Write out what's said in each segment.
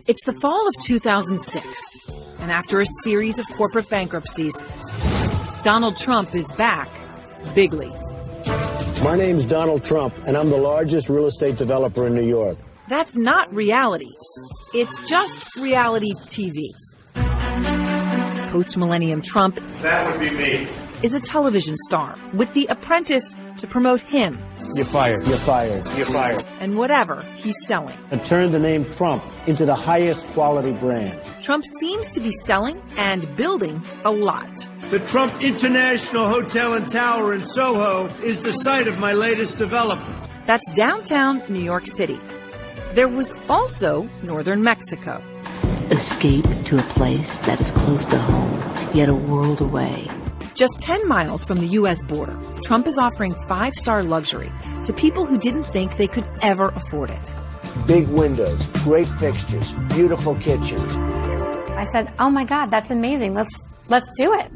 It's the fall of 2006, and after a series of corporate bankruptcies, Donald Trump is back bigly. My name's Donald Trump, and I'm the largest real estate developer in New York. That's not reality. It's just reality TV. Post-millennium Trump, that would be me, is a television star with The Apprentice to promote him. You're fired. You're fired. You're fired. And whatever he's selling. And turn the name Trump into the highest quality brand. Trump seems to be selling and building a lot. The Trump International Hotel and Tower in Soho is the site of my latest development. That's downtown New York City. There was also northern Mexico. Escape to a place that is close to home, yet a world away. Just 10 miles from the U.S. border, Trump is offering 5-star luxury to people who didn't think they could ever afford it. Big windows, great fixtures, beautiful kitchens. I said, oh my God, that's amazing. Let's do it.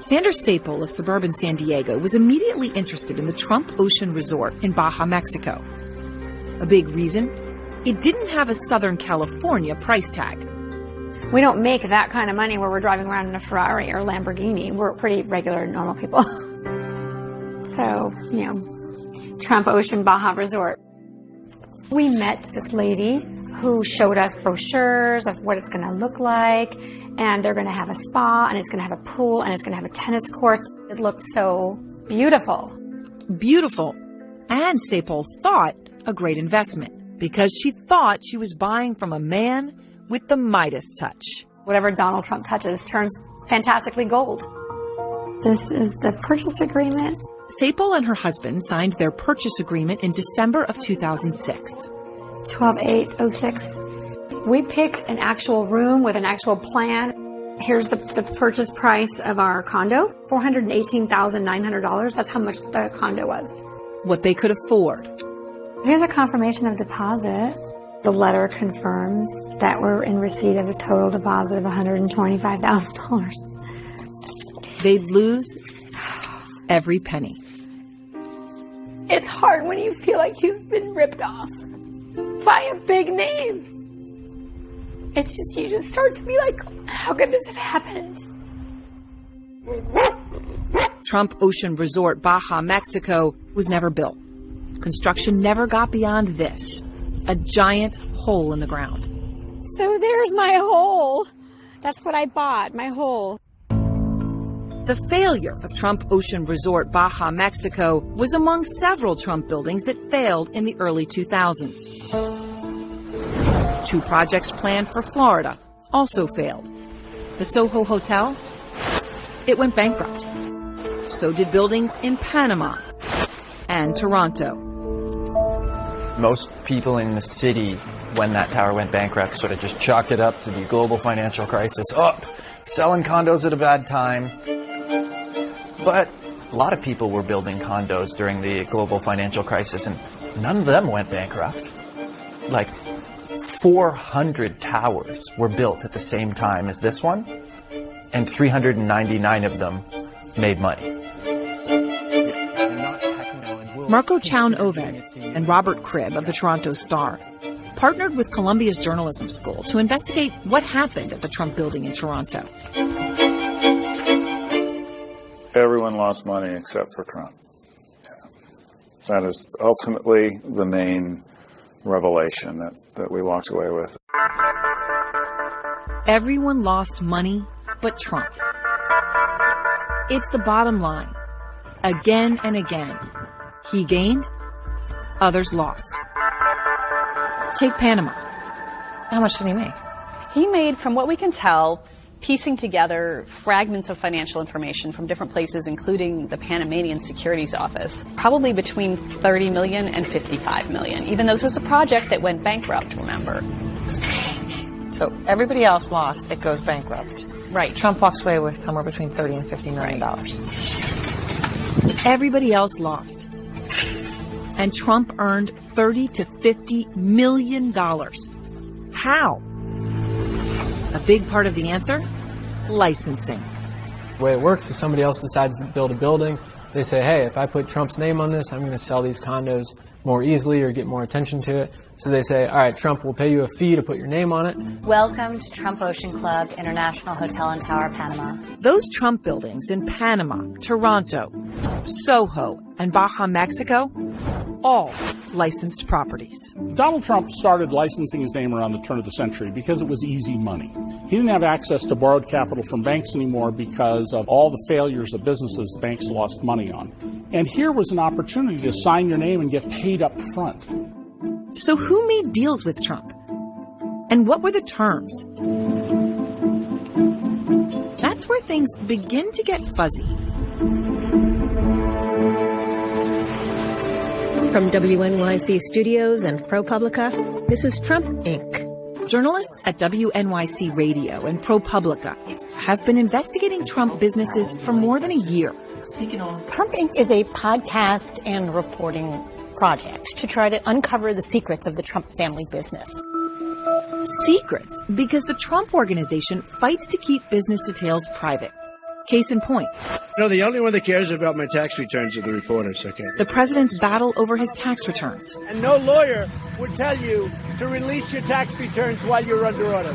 Sandra Sapol of suburban San Diego was immediately interested in the Trump Ocean Resort in Baja, Mexico. A big reason? It didn't have a Southern California price tag. We don't make that kind of money where we're driving around in a Ferrari or Lamborghini. We're pretty regular, normal people. So, Trump Ocean Baja Resort. We met this lady who showed us brochures of what it's going to look like, and they're going to have a spa, and it's going to have a pool, and it's going to have a tennis court. It looked so beautiful. Beautiful. And Sapol thought a great investment because she thought she was buying from a man with the Midas touch. Whatever Donald Trump touches turns fantastically gold. This is the purchase agreement. Sapol and her husband signed their purchase agreement in December of 2006. 12/8/06. We picked an actual room with an actual plan. Here's the purchase price of our condo, $418,900. That's how much the condo was. What they could afford. Here's a confirmation of deposit. The letter confirms that we're in receipt of a total deposit of $125,000. They'd lose every penny. It's hard when you feel like you've been ripped off by a big name. You just start to be like, how could this have happened? Trump Ocean Resort, Baja, Mexico was never built. Construction never got beyond this. A giant hole in the ground. So there's my hole. That's what I bought, my hole. The failure of Trump Ocean Resort, Baja, Mexico was among several Trump buildings that failed in the early 2000s. 2 projects planned for Florida also failed. The Soho Hotel, it went bankrupt. So did buildings in Panama and Toronto. Most people in the city, when that tower went bankrupt, sort of just chalked it up to the global financial crisis. Selling condos at a bad time. But a lot of people were building condos during the global financial crisis, and none of them went bankrupt. Like 400 towers were built at the same time as this one, and 399 of them made money. Marco Chown-Oved and Robert Cribb of the Toronto Star partnered with Columbia's journalism school to investigate what happened at the Trump building in Toronto. Everyone lost money except for Trump. That is ultimately the main revelation that we walked away with. Everyone lost money but Trump. It's the bottom line. Again and again. He gained, others lost. Take Panama. How much did he make? He made, from what we can tell, piecing together fragments of financial information from different places, including the Panamanian Securities Office, probably between $30 million and $55 million, even though this was a project that went bankrupt, remember. So everybody else lost, it goes bankrupt. Right. Trump walks away with somewhere between $30 and $50 million. Right. Everybody else lost. And Trump earned $30 to $50 million. How? A big part of the answer? Licensing. The way it works is somebody else decides to build a building, They say, hey, if I put Trump's name on this, I'm going to sell these condos more easily or get more attention to it. So they say, all right, Trump will pay you a fee to put your name on it. Welcome to Trump Ocean Club International Hotel and Tower, Panama. Those Trump buildings in Panama, Toronto, Soho, and Baja, Mexico, all licensed properties. Donald Trump started licensing his name around the turn of the century because it was easy money. He didn't have access to borrowed capital from banks anymore because of all the failures of businesses the banks lost money on. And here was an opportunity to sign your name and get paid up front. So who made deals with Trump? And what were the terms? That's where things begin to get fuzzy. From WNYC Studios and ProPublica, this is Trump, Inc. Journalists at WNYC Radio and ProPublica have been investigating Trump businesses for more than a year. Trump Inc. is a podcast and reporting project to try to uncover the secrets of the Trump family business. Secrets, because the Trump Organization fights to keep business details private. Case in point. No, the only one that cares about my tax returns are the reporters, okay? The president's battle over his tax returns. And no lawyer would tell you to release your tax returns while you're under audit.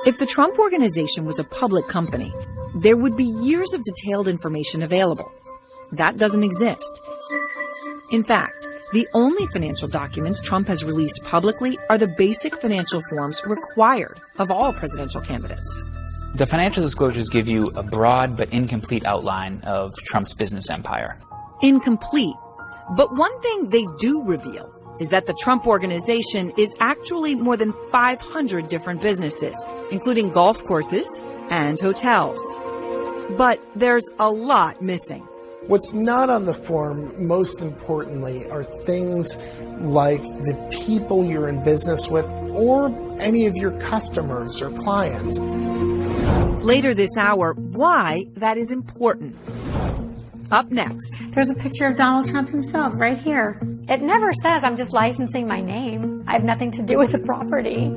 If the Trump Organization was a public company, there would be years of detailed information available. That doesn't exist. In fact, the only financial documents Trump has released publicly are the basic financial forms required of all presidential candidates. The financial disclosures give you a broad but incomplete outline of Trump's business empire. Incomplete. But one thing they do reveal is that the Trump Organization is actually more than 500 different businesses, including golf courses and hotels. But there's a lot missing. What's not on the form, most importantly, are things like the people you're in business with or any of your customers or clients. Later this hour, why that is important. Up next. There's a picture of Donald Trump himself right here. It never says I'm just licensing my name. I have nothing to do with the property.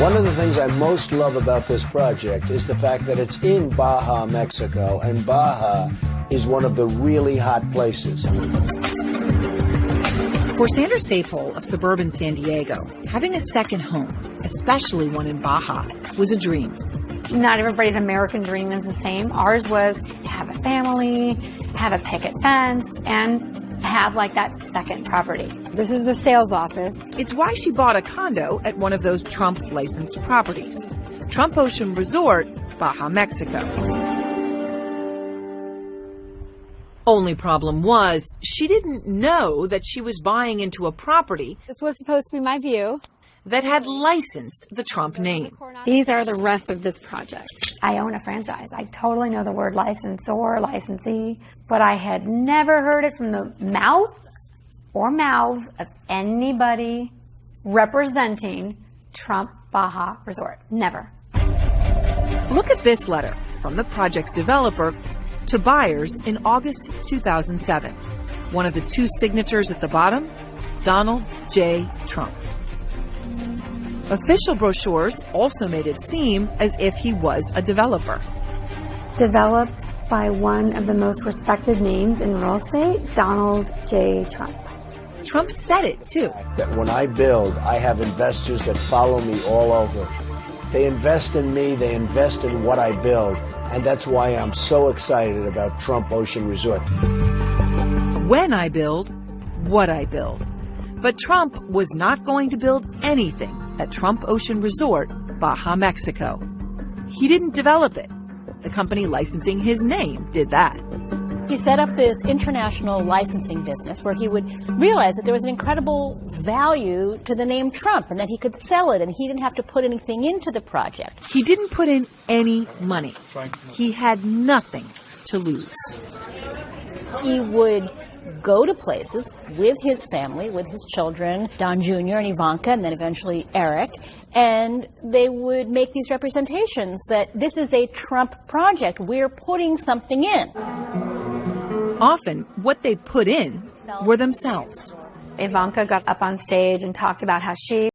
One of the things I most love about this project is the fact that it's in Baja, Mexico, and Baja is one of the really hot places. For Sandra Sapol of suburban San Diego, having a second home, especially one in Baja, was a dream. Not everybody's American dream is the same. Ours was to have a family, have a picket fence, and have like that second property. This is the sales office. It's why she bought a condo at one of those Trump licensed properties. Trump Ocean Resort, Baja, Mexico. Only problem was, she didn't know that she was buying into a property. This was supposed to be my view. That had licensed the Trump name. These are the rest of this project. I own a franchise. I totally know the word licensor, licensee, but I had never heard it from the mouth or mouths of anybody representing Trump Baja Resort. Never. Look at this letter from the project's developer to buyers in August 2007. One of the two signatures at the bottom, Donald J. Trump. Official brochures also made it seem as if he was a developer. Developed by one of the most respected names in real estate, Donald J. Trump. Trump said it, too. That when I build, I have investors that follow me all over. They invest in me, they invest in what I build, and that's why I'm so excited about Trump Ocean Resort. When I build, what I build. But Trump was not going to build anything at Trump Ocean Resort, Baja, Mexico. He didn't develop it. The company licensing his name did that. He set up this international licensing business where he would realize that there was an incredible value to the name Trump and that he could sell it and he didn't have to put anything into the project. He didn't put in any money. He had nothing to lose. He would go to places with his family, with his children, Don Jr. and Ivanka, and then eventually Eric, and they would make these representations that this is a Trump project. We're putting something in. Often, what they put in were themselves. Ivanka got up on stage and talked about how she